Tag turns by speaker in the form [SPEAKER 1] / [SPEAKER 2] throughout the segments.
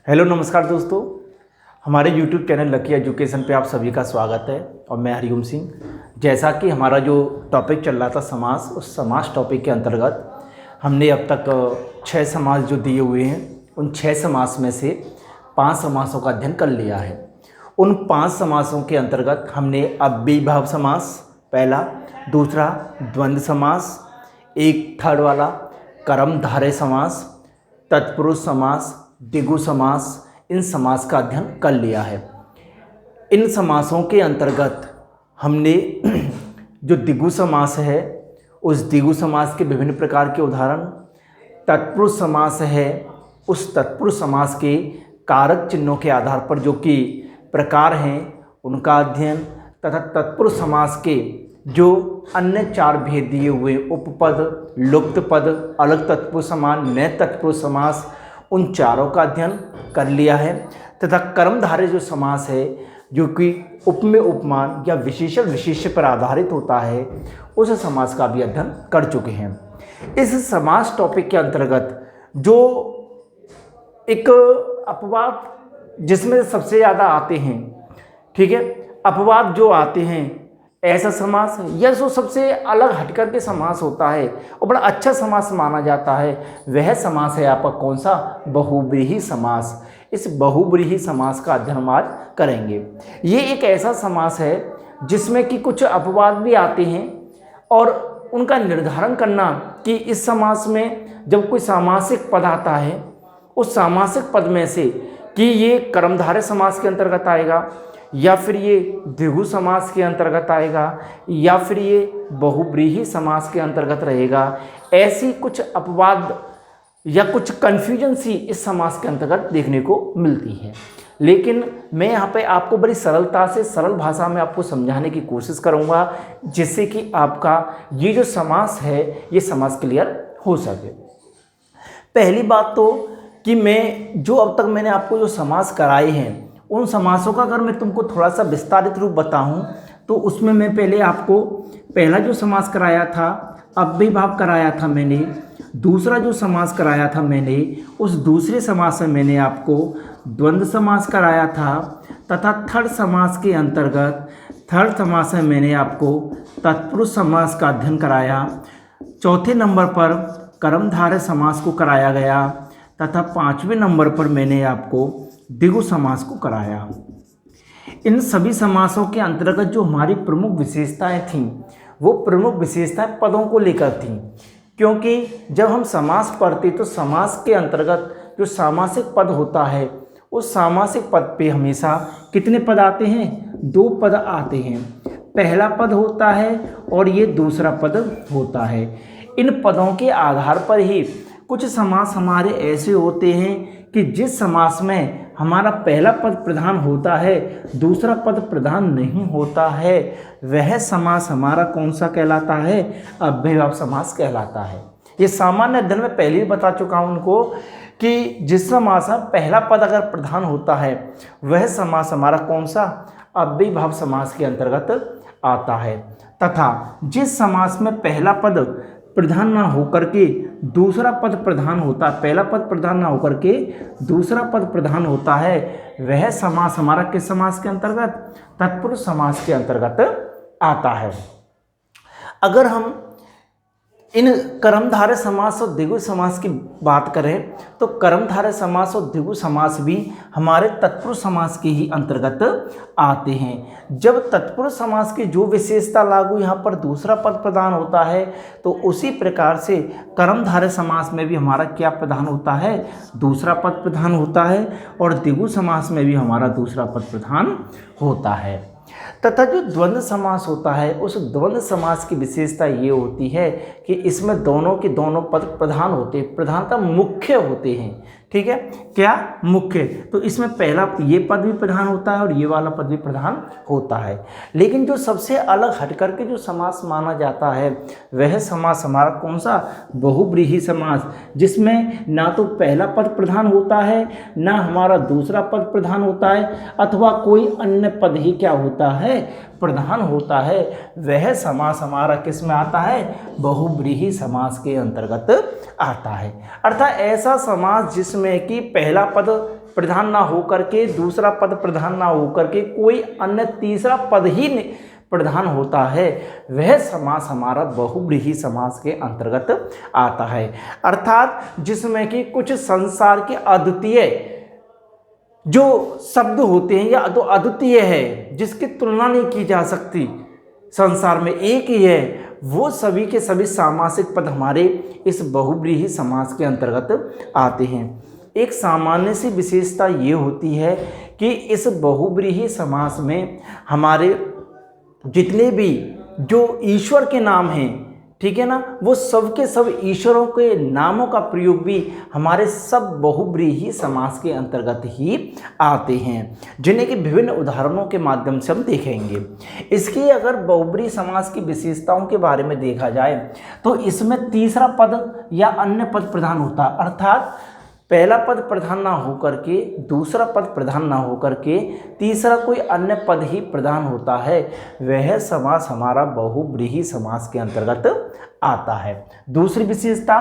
[SPEAKER 1] Hello नमस्कार दोस्तों, हमारे YouTube चैनल लकी एजुकेशन पे आप सभी का स्वागत है। और मैं हरिओम सिंह। जैसा कि हमारा जो टॉपिक चल रहा था समास, उस समास टॉपिक के अंतर्गत हमने अब तक 6 समास जो दिए हुए हैं, उन 6 समास में से 5 समासों का अध्ययन कर लिया है। उन 5 समासों के अंतर्गत हमने अव्ययीभाव समास पहला, दूसरा द्वंद्व समास, एक थर्ड वाला कर्मधारय समास, तत्पुरुष समास, द्विगु समास, इन समास का अध्ययन कर लिया है। इन समासों के अंतर्गत हमने जो द्विगु समास है, उस द्विगु समास के विभिन्न प्रकार के उदाहरण, तत्पुरुष समास है, उस तत्पुरुष समास के कारक चिन्हों के आधार पर जो कि प्रकार हैं उनका अध्ययन, तथा तत्पुरुष समास के जो अन्य 4 भेद दिए हुए उपपद, लुप्त पद, अलग तत्पुरुष समान, नए तत्पुरुष समास, उन चारों का अध्ययन कर लिया है। तथा कर्मधारय जो समास है, जो कि उपमेय उपमान या विशेषण विशेष्य पर आधारित होता है, उस समास का भी अध्ययन कर चुके हैं। इस समास टॉपिक के अंतर्गत जो एक अपवाद जिसमें सबसे ज़्यादा आते हैं, ठीक है, अपवाद जो आते हैं, ऐसा समास या जो सबसे अलग हटकर के समास होता है और बड़ा अच्छा समास माना जाता है, वह समास है आपका कौन सा? बहुव्रीहि समास। इस बहुव्रीहि समास का अध्ययन हम आज करेंगे। ये एक ऐसा समास है जिसमें कि कुछ अपवाद भी आते हैं और उनका निर्धारण करना कि इस समास में जब कोई सामासिक पद आता है, उस सामासिक पद में से कि ये कर्मधारय समास के अंतर्गत आएगा या फिर ये द्विगु समास के अंतर्गत आएगा या फिर ये बहुव्रीहि समास के अंतर्गत रहेगा। ऐसी कुछ अपवाद या कुछ कन्फ्यूजन सी इस समास के अंतर्गत देखने को मिलती है। लेकिन मैं यहाँ पे आपको बड़ी सरलता से, सरल भाषा में आपको समझाने की कोशिश करूँगा, जिससे कि आपका ये जो समास है, ये समास क्लियर हो सके। पहली बात तो कि मैं जो अब तक मैंने आपको जो समास कराए हैं, उन समासों का अगर मैं तुमको थोड़ा सा विस्तारित रूप बताऊं, तो उसमें मैं पहले आपको पहला जो समास कराया था अव्ययीभाव कराया था मैंने, दूसरा जो समास कराया था मैंने, उस दूसरे समास में मैंने आपको द्वंद्व समास कराया था, तथा थर्ड समास के अंतर्गत थर्ड समास में मैंने आपको तत्पुरुष समास का अध्ययन कराया। चौथे नंबर पर कर्मधारय समास को कराया गया, तथा 5वें नंबर पर मैंने आपको द्विगु समास को कराया। इन सभी समासों के अंतर्गत जो हमारी प्रमुख विशेषताएं थीं, वो प्रमुख विशेषताएं पदों को लेकर थीं, क्योंकि जब हम समास पढ़ते तो समास के अंतर्गत जो सामासिक पद होता है, उस सामासिक पद पे हमेशा कितने पद आते हैं? 2 पद आते हैं। पहला पद होता है और ये दूसरा पद होता है। इन पदों के आधार पर ही कुछ समास हमारे ऐसे होते हैं कि जिस समास में हमारा पहला पद प्रधान होता है, दूसरा पद प्रधान नहीं होता है, वह समास हमारा कौन सा कहलाता है? अव्ययीभाव समास कहलाता है। ये सामान्य अध्ययन में पहले ही बता चुका हूं उनको कि जिस समास में पहला पद अगर प्रधान होता है, वह समास हमारा कौन सा? अव्ययीभाव समास के अंतर्गत आता है। तथा जिस समास में पहला पद प्रधान ना होकर के दूसरा पद प्रधान होता है, पहला पद प्रधान ना होकर के दूसरा पद प्रधान होता है, वह समास हमारा किस समास के अंतर्गत? तत्पुरुष समास के अंतर्गत आता है। अगर हम इन कर्मधारय समास और द्विगु समास की बात करें, तो कर्मधारय समास और द्विगु समास भी हमारे तत्पुरुष समास के ही अंतर्गत आते हैं। जब तत्पुरुष समास की जो विशेषता लागू यहाँ पर दूसरा पद प्रधान होता है, तो उसी प्रकार से कर्मधारय समास में भी हमारा क्या प्रधान होता है? दूसरा पद प्रधान होता है, और द्विगु समास में भी हमारा दूसरा पद प्रधान होता है। तथा जो द्वंद्व समास होता है, उस द्वंद्व समास की विशेषता ये होती है कि इसमें दोनों के दोनों पद प्रधान होते हैं, प्रधानता मुख्य होते हैं। ठीक है, क्या? मुख्य। तो इसमें पहला ये पद भी प्रधान होता है और ये वाला पद भी प्रधान होता है। लेकिन जो सबसे अलग हटकर के जो समास माना जाता है, वह समास हमारा कौन सा? बहुव्रीहि समास, जिसमें ना तो पहला पद प्रधान होता है, ना हमारा दूसरा पद प्रधान होता है, अथवा कोई अन्य पद ही क्या होता है? प्रधान होता है। वह समास हमारा किस में आता है? बहुव्रीहि समास के अंतर्गत आता है। अर्थात ऐसा समास जिसमें कि पहला पद प्रधान ना होकर के, दूसरा पद प्रधान ना होकर के कोई अन्य तीसरा पद ही प्रधान होता है, वह समास हमारा बहुव्रीहि समास के अंतर्गत आता है। अर्थात जिसमें कि कुछ संसार के अद्वितीय जो शब्द होते हैं या तो अद्वितीय है, जिसकी तुलना नहीं की जा सकती, संसार में एक ही है, वो सभी के सभी सामासिक पद हमारे इस बहुव्रीहि समास के अंतर्गत आते हैं। एक सामान्य सी विशेषता ये होती है कि इस बहुव्रीहि समास में हमारे जितने भी जो ईश्वर के नाम हैं, ठीक है ना, वो सब के सब ईश्वरों के नामों का प्रयोग भी हमारे सब बहुव्रीहि समास के अंतर्गत ही आते हैं, जिन्हें कि विभिन्न उदाहरणों के माध्यम से हम देखेंगे। इसकी अगर बहुव्रीहि समास की विशेषताओं के बारे में देखा जाए तो इसमें तीसरा पद या अन्य पद प्रधान होता है, अर्थात पहला पद प्रधान ना होकर के, दूसरा पद प्रधान ना होकर के तीसरा कोई अन्य पद ही प्रधान होता है, वह समास हमारा बहुव्रीहि समास के अंतर्गत आता है। दूसरी विशेषता,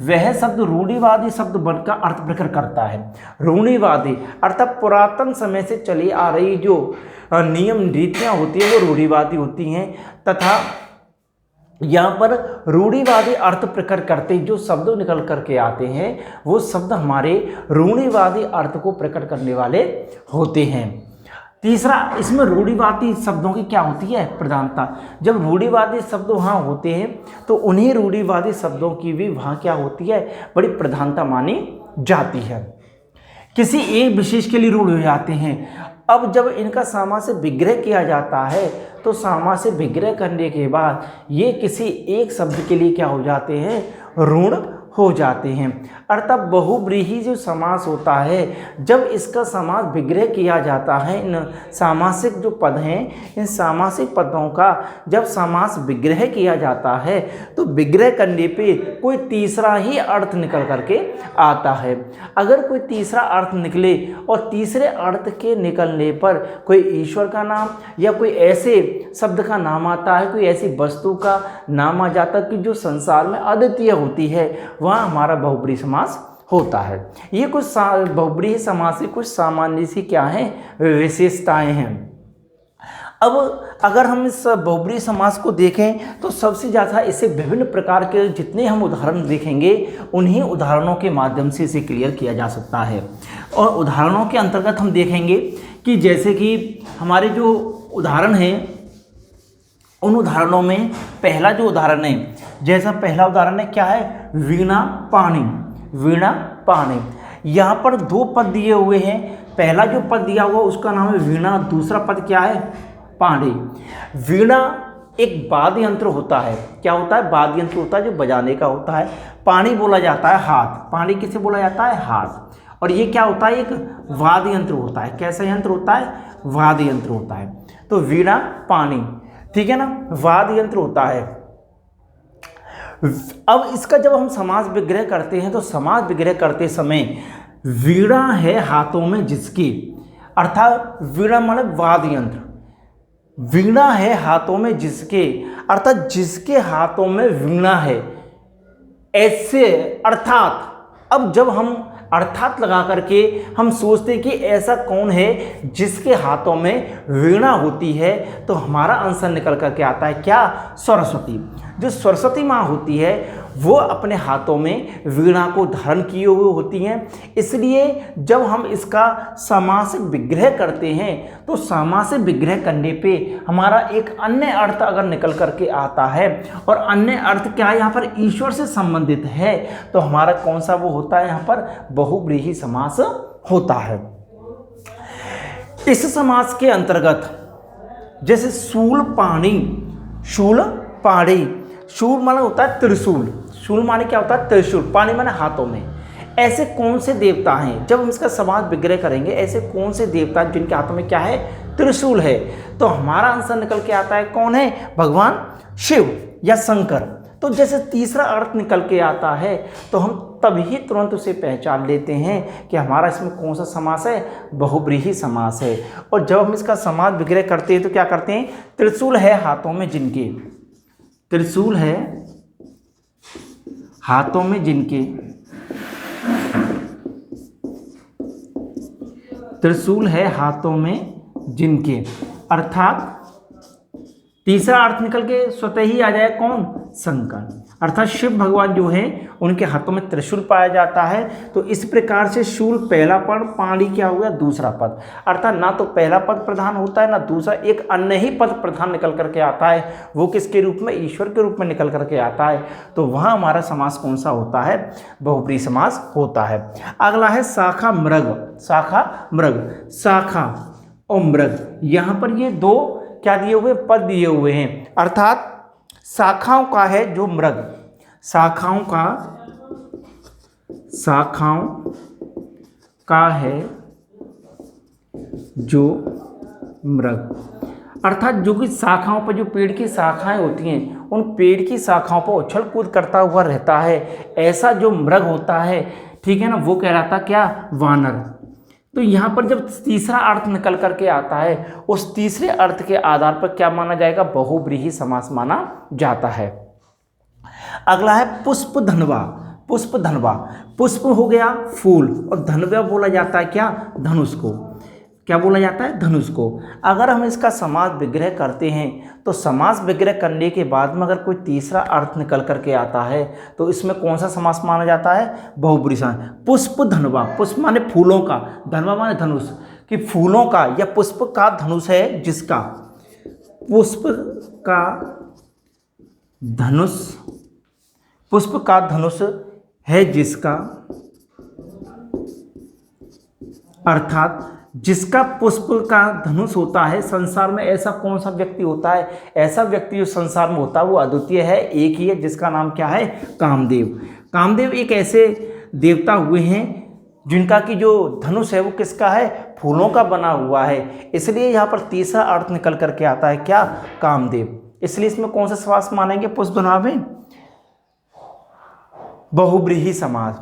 [SPEAKER 1] वह शब्द रूढ़िवादी शब्द बनकर अर्थ प्रकट करता है। रूढ़िवादी अर्थात पुरातन समय से चली आ रही जो नियम रीतियाँ होती हैं वो रूढ़िवादी होती हैं, तथा यहाँ पर रूढ़िवादी अर्थ प्रकट करते जो शब्द निकल करके आते हैं वो शब्द हमारे रूढ़िवादी अर्थ को प्रकट करने वाले होते हैं। तीसरा, इसमें रूढ़िवादी शब्दों की क्या होती है प्रधानता। जब रूढ़िवादी शब्द वहाँ होते हैं तो उन्हीं रूढ़िवादी शब्दों की भी वहाँ क्या होती है, बड़ी प्रधानता मानी जाती है, किसी एक विशेष के लिए रूढ़ हो जाते हैं। अब जब इनका समास से विग्रह किया जाता है तो समास से विग्रह करने के बाद ये किसी एक शब्द के लिए क्या हो जाते हैं, ऋण हो जाते हैं। अर्थात बहुव्रीहि जो समास होता है, जब इसका समास विग्रह किया जाता है, इन सामासिक जो पद हैं, इन सामासिक पदों का जब समास विग्रह किया जाता है तो विग्रह करने पे कोई तीसरा ही अर्थ निकल करके आता है। अगर कोई तीसरा अर्थ निकले और तीसरे अर्थ के निकलने पर कोई ईश्वर का नाम या कोई ऐसे शब्द का नाम आता है, कोई ऐसी वस्तु का नाम आ जाता है कि जो संसार में अद्वितीय होती है, वहाँ हमारा बहुव्रीहि समास होता है। ये कुछ बहुव्रीहि समास की कुछ सामान्य सी क्या हैं, विशेषताएं हैं। अब अगर हम इस बहुव्रीहि समास को देखें तो सबसे ज़्यादा इसे विभिन्न प्रकार के जितने हम उदाहरण देखेंगे उन्हीं उदाहरणों के माध्यम से इसे क्लियर किया जा सकता है। और उदाहरणों के अंतर्गत हम देखेंगे कि जैसे कि हमारे जो उदाहरण हैं उन उदाहरणों में पहला जो उदाहरण है, जैसा पहला उदाहरण है क्या है, वीणा पाणी। वीणा पाणी, यहाँ पर दो पद दिए हुए हैं। पहला जो पद दिया हुआ उसका नाम है वीणा, दूसरा पद क्या है, पाणी। वीणा एक वाद्य यंत्र होता है, क्या होता है, वाद्य यंत्र होता है जो बजाने का होता है। पाणी बोला जाता है हाथ, पाणी किसे बोला जाता है, हाथ। और ये क्या होता है, एक वाद्य यंत्र होता है। कैसा यंत्र होता है, वाद्य यंत्र होता है। तो वीणा पाणी, ठीक है ना, वाद्य यंत्र होता है। अब इसका जब हम समास विग्रह करते हैं तो समास विग्रह करते समय वीणा है हाथों में जिसकी, अर्थात वीणा मतलब वाद्य यंत्र, वीणा है हाथों में जिसके, अर्थात जिसके हाथों में वीणा है, ऐसे। अर्थात अब जब हम अर्थात लगा करके हम सोचते हैं कि ऐसा कौन है जिसके हाथों में वीणा होती है, तो हमारा आंसर निकल करके आता है क्या, सरस्वती। जो सरस्वती माँ होती है वो अपने हाथों में वीणा को धारण किए हुए होती हैं। इसलिए जब हम इसका सामासिक विग्रह करते हैं तो सामासिक विग्रह करने पे हमारा एक अन्य अर्थ अगर निकल करके आता है, और अन्य अर्थ क्या है, यहाँ पर ईश्वर से संबंधित है, तो हमारा कौन सा वो होता है, यहाँ पर बहुव्रीहि समास होता है। इस समास के अंतर्गत जैसे शूल पाणी, शूल पाणी, शूल माने होता है त्रिशूल, शूल माने क्या होता है, त्रिशूल, पाणी माने हाथों में। ऐसे कौन से देवता हैं, जब हम इसका समास विग्रह करेंगे, ऐसे कौन से देवता हैं जिनके हाथों में क्या है, त्रिशूल है, तो हमारा आंसर निकल के आता है कौन है, भगवान शिव या शंकर। तो जैसे तीसरा अर्थ निकल के आता है तो हम तभी तुरंत उसे पहचान लेते हैं कि हमारा इसमें कौन सा समास है, बहुव्रीहि समास है। और जब हम इसका समास विग्रह करते हैं तो क्या करते हैं, त्रिशूल है हाथों में जिनके, त्रिशूल है हाथों में जिनके, त्रिशूल है हाथों में जिनके, अर्थात तीसरा अर्थ निकल के स्वतः ही आ जाए कौन, शंकर। अर्थात शिव भगवान जो हैं उनके हाथों में त्रिशूल पाया जाता है। तो इस प्रकार से शूल पहला पद, पाणी क्या हो गया दूसरा पद, अर्थात ना तो पहला पद प्रधान होता है ना दूसरा, एक अन्य ही पद प्रधान निकल करके आता है। वो किसके रूप में, ईश्वर के रूप में निकल करके आता है। तो वहाँ हमारा समास कौन सा होता है, बहुब्रीहि समास होता है। अगला है शाखा मृग। शाखा मृग, शाखा और मृग, यहाँ पर ये दो क्या दिए हुए, पद दिए हुए हैं। अर्थात शाखाओं का है जो मृग, शाखाओं का है जो मृग, अर्थात जो कि शाखाओं पर, जो पेड़ की शाखाएं होती हैं उन पेड़ की शाखाओं पर उछल कूद करता हुआ रहता है, ऐसा जो मृग होता है, ठीक है ना, वो कहलाता क्या, वानर। तो यहाँ पर जब तीसरा अर्थ निकल करके आता है, उस तीसरे अर्थ के आधार पर क्या माना जाएगा, बहुब्रीहि समास माना जाता है। अगला है पुष्प धनवा। पुष्प धनवा, पुष्प हो गया फूल और धनवा बोला जाता है क्या, धनुष को। क्या बोला जाता है, धनुष को। अगर हम इसका समास विग्रह करते हैं तो समास विग्रह करने के बाद में अगर कोई तीसरा अर्थ निकल करके आता है तो इसमें कौन सा समास माना जाता है, बहुब्रीहि समास। पुष्प धनवा, पुष्प माने फूलों का, धनवा माने धनुष, कि फूलों का या पुष्प का धनुष है जिसका, पुष्प का धनुष, पुष्प का धनुष है जिसका, अर्थात जिसका पुष्प का धनुष होता है। संसार में ऐसा कौन सा व्यक्ति होता है, ऐसा व्यक्ति जो संसार में होता है वो अद्वितीय है, एक ही है, जिसका नाम क्या है, कामदेव। कामदेव एक ऐसे देवता हुए हैं जिनका की जो धनुष है वो किसका है, फूलों का बना हुआ है। इसलिए यहाँ पर तीसरा अर्थ निकल करके आता है क्या, कामदेव। इसलिए इसमें कौन सा समास मानेंगे, पुष्प धनवा में बहुब्रीहि समास।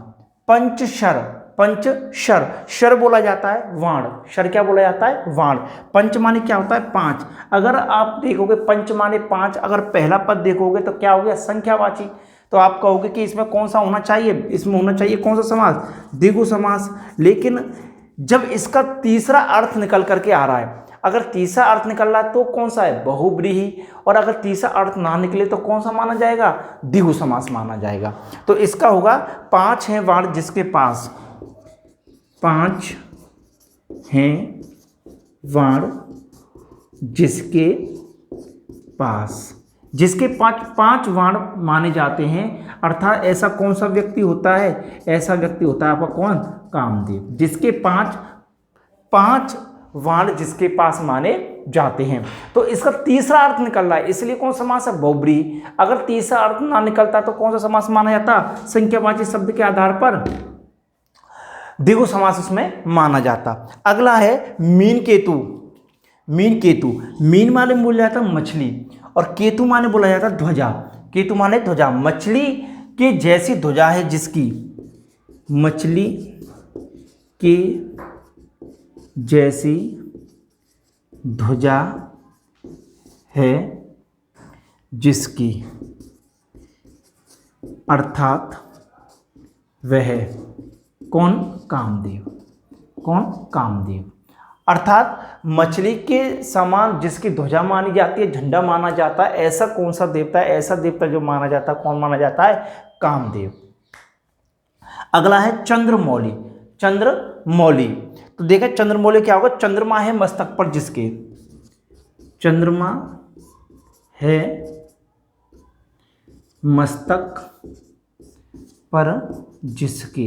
[SPEAKER 1] पंचशर, पंच शर, शर बोला जाता है वाण, शर क्या बोला जाता है, वाण। पंच माने क्या होता है, पांच। अगर आप देखोगे पंच माने पांच, अगर पहला पद देखोगे तो क्या हो गया, संख्यावाची। तो आप कहोगे कि इसमें कौन सा होना चाहिए, इसमें होना चाहिए कौन सा समास, द्विगु समास। लेकिन जब इसका तीसरा अर्थ निकल करके आ रहा है, अगर तीसरा अर्थ निकल रहा है तो कौन सा है, बहुब्रीहि, और अगर तीसरा अर्थ ना निकले तो कौन सा माना जाएगा, द्विगु समास माना जाएगा। तो इसका होगा पांच हैं वाण जिसके पास, पांच हैं वाण जिसके पास, जिसके पांच वाण माने जाते हैं। अर्थात ऐसा कौन सा व्यक्ति होता है, ऐसा व्यक्ति होता है आपका कौन, कामदेव, जिसके पांच वाण जिसके पास माने जाते हैं। तो इसका तीसरा अर्थ निकल रहा है, इसलिए कौन सा समास है, बहुब्रीहि। अगर तीसरा अर्थ ना निकलता तो कौन सा समास माना जाता, संख्यावाची शब्द के आधार पर द्विगु समास उसमें माना जाता। अगला है mean Ketu. Mean Ketu, mean माने बोला जाता मछली और केतु माने बोला जाता ध्वजा। केतु माने ध्वजा, मछली के जैसी ध्वजा है जिसकी, मछली के जैसी ध्वजा है जिसकी, अर्थात वह कौन, कामदेव। कौन, कामदेव। अर्थात मछली के समान जिसकी ध्वजा मानी जाती है, झंडा माना जाता है, ऐसा कौन सा देवता है, ऐसा देवता जो माना जाता है, कौन माना जाता है, कामदेव। अगला है चंद्रमौली। चंद्रमौली, तो देखा चंद्रमौली क्या होगा, चंद्रमा है मस्तक पर जिसके, चंद्रमा है मस्तक पर जिसके,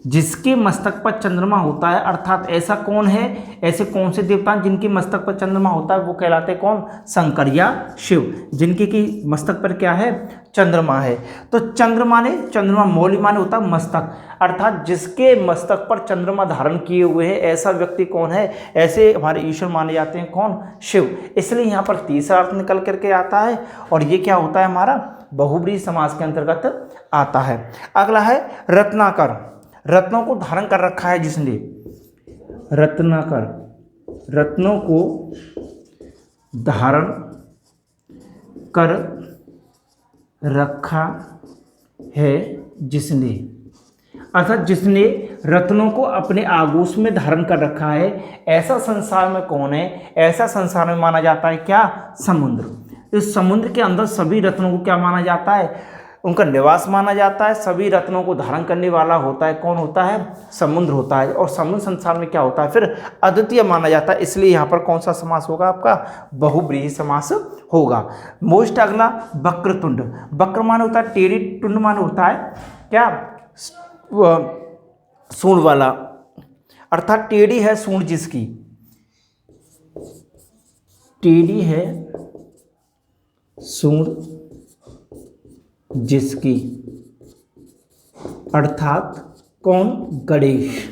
[SPEAKER 1] जिसके मस्तक पर चंद्रमा होता है। अर्थात ऐसा कौन है, ऐसे कौन से देवता जिनके मस्तक पर चंद्रमा होता है, वो कहलाते हैं कौन, शंकर या शिव, जिनके की मस्तक पर क्या है, चंद्रमा है। तो चंद्रमा ने, चंद्रमा मौली माने होता है मस्तक, अर्थात जिसके मस्तक पर चंद्रमा धारण किए हुए है, ऐसा व्यक्ति कौन है, ऐसे हमारे ईश्वर माने जाते हैं कौन, शिव। इसलिए यहाँ पर तीसरा अर्थ निकल करके आता है और ये क्या होता है, हमारा बहुब्रीहि समास के अंतर्गत आता है। अगला है रत्नाकर। रत्नों को धारण कर रखा है जिसने, रत्नाकर, रत्नों को धारण कर रखा है जिसने, अर्थात जिसने रत्नों को अपने आगोश में धारण कर रखा है, ऐसा संसार में कौन है? ऐसा संसार में माना जाता है क्या? समुद्र। इस समुद्र के अंदर सभी रत्नों को क्या माना जाता है? उनका निवास माना जाता है। सभी रत्नों को धारण करने वाला होता है कौन होता है? समुद्र होता है। और समुद्र संसार में क्या होता है? फिर अद्वितीय माना जाता है। इसलिए यहाँ पर कौन सा समास होगा आपका? बहुब्रीहि समास होगा। मोस्ट अगला वक्रतुंड। वक्र माने होता है टेढ़ी, टुंड माने होता है क्या? सूंड वाला, अर्थात टेढ़ी है सूंड जिसकी, टेढ़ी है सूंड जिसकी, अर्थात कौन? गणेश।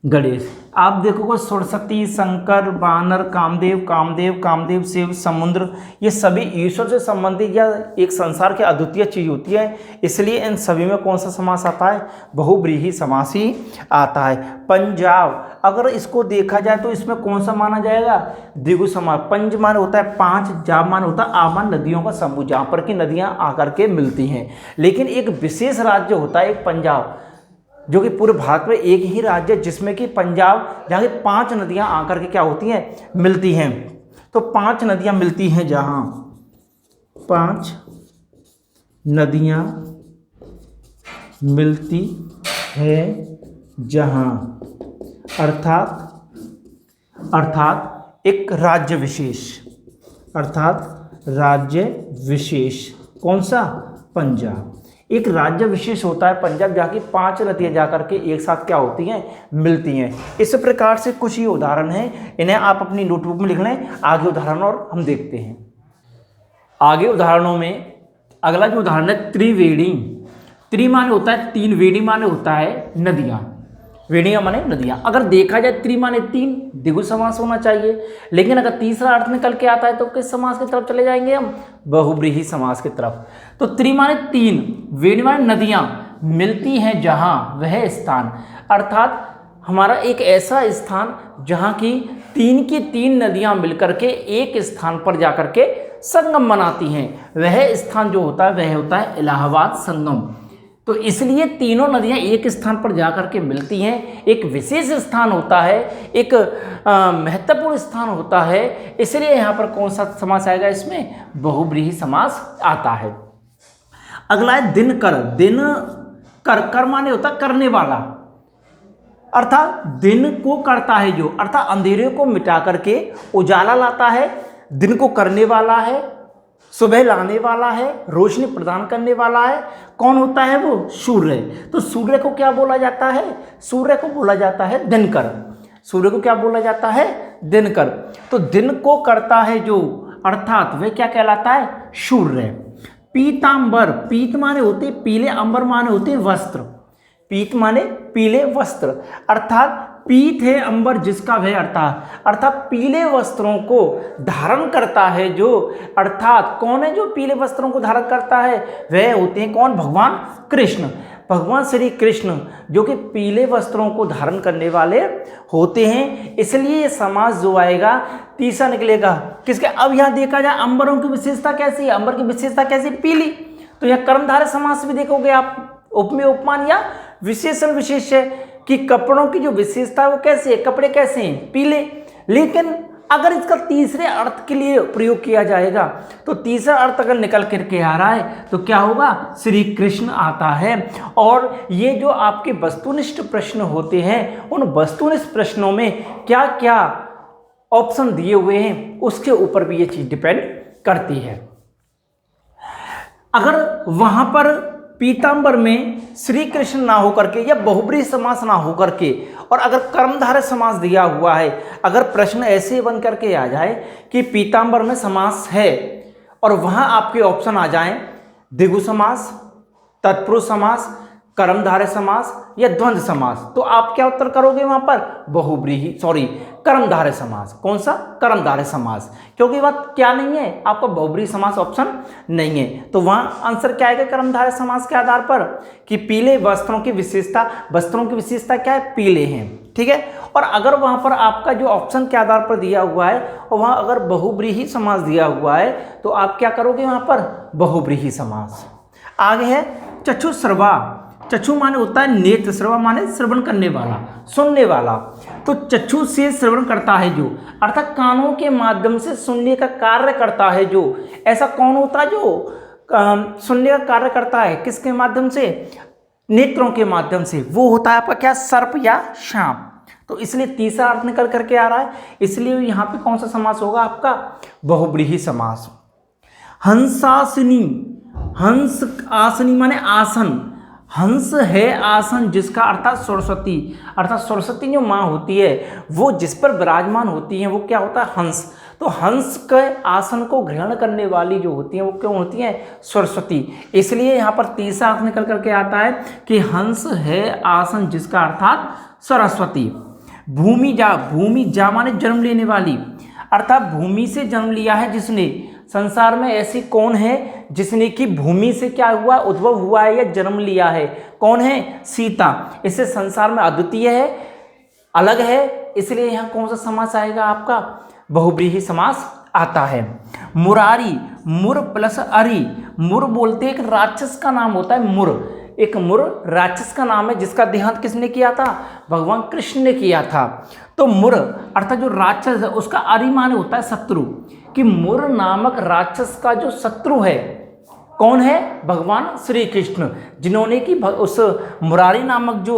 [SPEAKER 1] गणेश आप देखोगे सरस्वती, शंकर, वानर, कामदेव, कामदेव, कामदेव शिव, समुद्र, ये सभी ईश्वर से संबंधित या एक संसार की अद्वितीय चीज होती है। इसलिए इन सभी में कौन सा समास आता है? बहुब्रीहि समास ही आता है। पंजाब, अगर इसको देखा जाए तो इसमें कौन सा माना जाएगा? द्विगु समास। पंज माने होता है पांच, जाब माने होता है आमान, नदियों का समूह, जहाँ पर की नदियाँ आकर के मिलती हैं। लेकिन एक विशेष राज्य होता है एक पंजाब, जो कि पूरे भारत में एक ही राज्य है जिसमें कि पंजाब, जहाँ की 5 नदियाँ आकर के क्या होती हैं? मिलती हैं। तो 5 नदियाँ मिलती हैं, जहाँ 5 नदियाँ मिलती है जहाँ, अर्थात एक राज्य विशेष, अर्थात राज्य विशेष कौन सा? पंजाब। एक राज्य विशेष होता है पंजाब, जहाँ की 5 नदियाँ जाकर के एक साथ क्या होती हैं? मिलती हैं। इस प्रकार से कुछ ही उदाहरण हैं, इन्हें आप अपनी नोटबुक में लिख लें। आगे उदाहरण और हम देखते हैं। आगे उदाहरणों में अगला जो उदाहरण है त्रिवेणी। त्रि माने होता है 3, वेणी माने होता है नदियाँ, वेणियाँ माने नदियाँ। अगर देखा जाए त्रि माने 3, द्विगु समास होना चाहिए। लेकिन अगर तीसरा अर्थ निकल के आता है तो किस समास की तरफ चले जाएंगे हम? बहुब्रीहि समास की तरफ। तो त्रि माने 3, वेणी माने नदियाँ, मिलती हैं जहाँ, वह स्थान, अर्थात हमारा एक ऐसा स्थान जहाँ की 3 की 3 नदियाँ मिलकर के एक स्थान पर जाकर के संगम बनाती हैं। वह स्थान जो होता है वह होता है इलाहाबाद संगम। तो इसलिए तीनों नदियां एक स्थान पर जाकर के मिलती हैं, एक विशेष स्थान होता है, एक महत्वपूर्ण स्थान होता है। इसलिए यहाँ पर कौन सा समास आएगा? इसमें बहुब्रीहि समास आता है। अगला है दिनकर। दिन कर माने होता है करने वाला, अर्थात दिन को करता है जो, अर्थात अंधेरे को मिटा करके उजाला लाता है, दिन को करने वाला है, सुबह लाने वाला है, रोशनी प्रदान करने वाला है। कौन होता है वो? सूर्य। तो सूर्य को क्या बोला जाता है? सूर्य को बोला जाता है दिनकर। सूर्य को क्या बोला जाता है? दिनकर। तो दिन को करता है जो, अर्थात वह क्या कहलाता है? सूर्य। पीतांबर, पीत माने होते पीले, अंबर माने होते वस्त्र। पीत माने पीले वस्त्र, अर्थात पीत है अंबर जिसका वह अर्थात पीले वस्त्रों को धारण करता है जो, अर्थात कौन है जो पीले वस्त्रों को धारण करता है? वह होते हैं कौन? भगवान कृष्ण। भगवान श्री कृष्ण जो कि पीले वस्त्रों को धारण करने वाले होते हैं। इसलिए ये समास जो आएगा तीसरा निकलेगा किसके? अब यहाँ देखा जाए अंबरों की विशेषता कैसी है? अंबर की विशेषता कैसी? पीली। तो यहाँ कर्मधारय समास भी देखोगे आप, उपमेय उपमान या विशेषण विशेष है कि कपड़ों की जो विशेषता है वो कैसे है? कपड़े कैसे हैं? पीले। लेकिन अगर इसका तीसरे अर्थ के लिए प्रयोग किया जाएगा तो तीसरा अर्थ अगर निकल करके आ रहा है तो क्या होगा? श्री कृष्ण आता है। और ये जो आपके वस्तुनिष्ठ प्रश्न होते हैं, उन वस्तुनिष्ठ प्रश्नों में क्या क्या ऑप्शन दिए हुए हैं उसके ऊपर भी ये चीज डिपेंड करती है। अगर वहां पर पीतांबर में श्री कृष्ण ना होकर के या बहुब्रीहि समास ना होकर के, और अगर कर्मधारय समास दिया हुआ है, अगर प्रश्न ऐसे बन करके आ जाए कि पीतांबर में समास है और वहां आपके ऑप्शन आ जाएं द्विगु समास, तत्पुरुष समास, कर्मधारय समास या द्वंद्व समास, तो आप क्या उत्तर करोगे? वहां पर कर्मधारय समास। कौन सा? कर्मधारय समास, क्योंकि बात क्या नहीं है, आपका बहुब्रीहि समास ऑप्शन नहीं है। तो वहां आंसर क्या आएगा कर्मधारय समास के आधार पर कि पीले वस्त्रों की विशेषता, वस्त्रों की विशेषता क्या है? पीले हैं। ठीक है। और अगर वहां पर आपका जो ऑप्शन के आधार पर दिया हुआ है और वहां अगर बहुब्रीहि समास दिया हुआ है तो आप क्या करोगे? वहां पर बहुब्रीहि समास। आगे है चक्षुश्रवा। चक्षु माने होता है नेत्र, श्रवण माने श्रवण करने वाला, सुनने वाला। तो चक्षु से श्रवण करता है जो, अर्थात कानों के माध्यम से सुनने का कार्य करता है जो। ऐसा कौन होता है जो सुनने का कार्य करता है? किसके माध्यम से? नेत्रों के माध्यम से। वो होता है आपका क्या? सर्प या सांप। तो इसलिए तीसरा अर्थ निकल करके आ रहा है, इसलिए यहाँ पे कौन सा समास होगा आपका? बहुव्रीहि समास। हंसासनी, हंस आसनी माने आसन, हंस है आसन जिसका अर्थात सरस्वती, अर्थात सरस्वती जो माँ होती है वो जिस पर विराजमान होती है वो क्या होता है? हंस। तो हंस के आसन को ग्रहण करने वाली जो होती हैं वो क्यों होती हैं? सरस्वती। इसलिए यहाँ पर तीसरा अर्थ निकल करके आता है कि हंस है आसन जिसका अर्थात सरस्वती। भूमि जा, भूमि जा माने जन्म लेने वाली, अर्थात भूमि से जन्म लिया है जिसने। संसार में ऐसी कौन है जिसने कि भूमि से क्या हुआ? उद्भव हुआ है या जन्म लिया है? कौन है? सीता। इससे संसार में अद्वितीय है, अलग है, इसलिए यहाँ कौन सा समास आएगा आपका? बहुव्रीहि समास आता है। मुरारी, मुर प्लस अरि, मुर बोलते एक राक्षस का नाम होता है। मुर एक मुर राक्षस का नाम है जिसका देहांत किसने किया था? भगवान कृष्ण ने किया था। तो मुर अर्थात जो राक्षस है उसका अरि माने होता है शत्रु, कि मुर नामक राक्षस का जो शत्रु है कौन है? भगवान श्री कृष्ण, जिन्होंने कि उस मुरारी नामक जो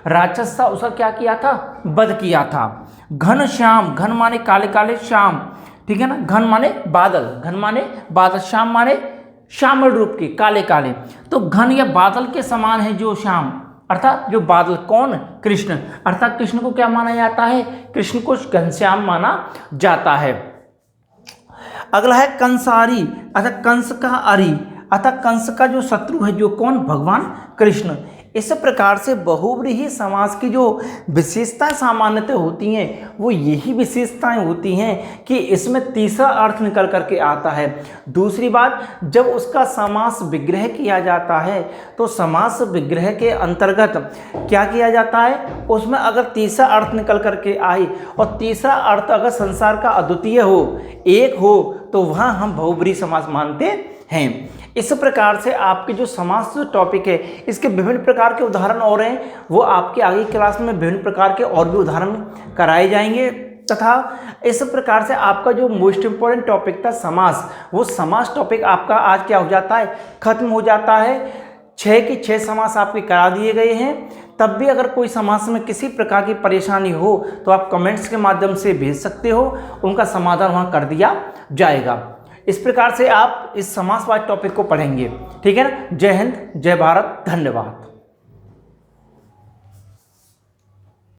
[SPEAKER 1] राक्षस था उसका क्या किया था? वध किया था। घन श्याम, घन माने काले काले, श्याम, ठीक है ना? घन माने बादल, घन माने बादल, श्याम माने श्यामल रूप के, काले काले। तो घन या बादल के समान है जो श्याम, अर्थात जो बादल। कौन? कृष्ण। अर्थात कृष्ण को क्या माना जाता है? कृष्ण को घनश्याम माना जाता है। अगला है कंसारी, अर्थात कंस का अरि, अर्थात कंस का जो शत्रु है जो कौन? भगवान कृष्ण। इस प्रकार से बहुव्रीहि समास की जो विशेषताएं सामान्यतः होती हैं वो यही विशेषताएं होती हैं कि इसमें तीसरा अर्थ निकल करके आता है। दूसरी बात, जब उसका समास विग्रह किया जाता है तो समास विग्रह के अंतर्गत क्या किया जाता है? उसमें अगर तीसरा अर्थ निकल करके आए और तीसरा अर्थ अगर संसार का अद्वितीय हो, एक हो, तो वहाँ हम बहुव्रीहि समास मानते हैं। इस प्रकार से आपके जो समास टॉपिक है इसके विभिन्न प्रकार के उदाहरण और हैं, वो आपके आगे क्लास में विभिन्न प्रकार के और भी उदाहरण कराए जाएंगे। तथा इस प्रकार से आपका जो मोस्ट इम्पोर्टेंट टॉपिक था समास, वो समास टॉपिक आपका आज क्या हो जाता है? खत्म हो जाता है। 6 के 6 समास आपके करा दिए गए हैं। तब भी अगर कोई समास में किसी प्रकार की परेशानी हो तो आप कमेंट्स के माध्यम से भेज सकते हो, उनका समाधान वहाँ कर दिया जाएगा। इस प्रकार से आप इस समासवाद टॉपिक को पढ़ेंगे। ठीक है ना? जय हिंद, जय भारत, धन्यवाद।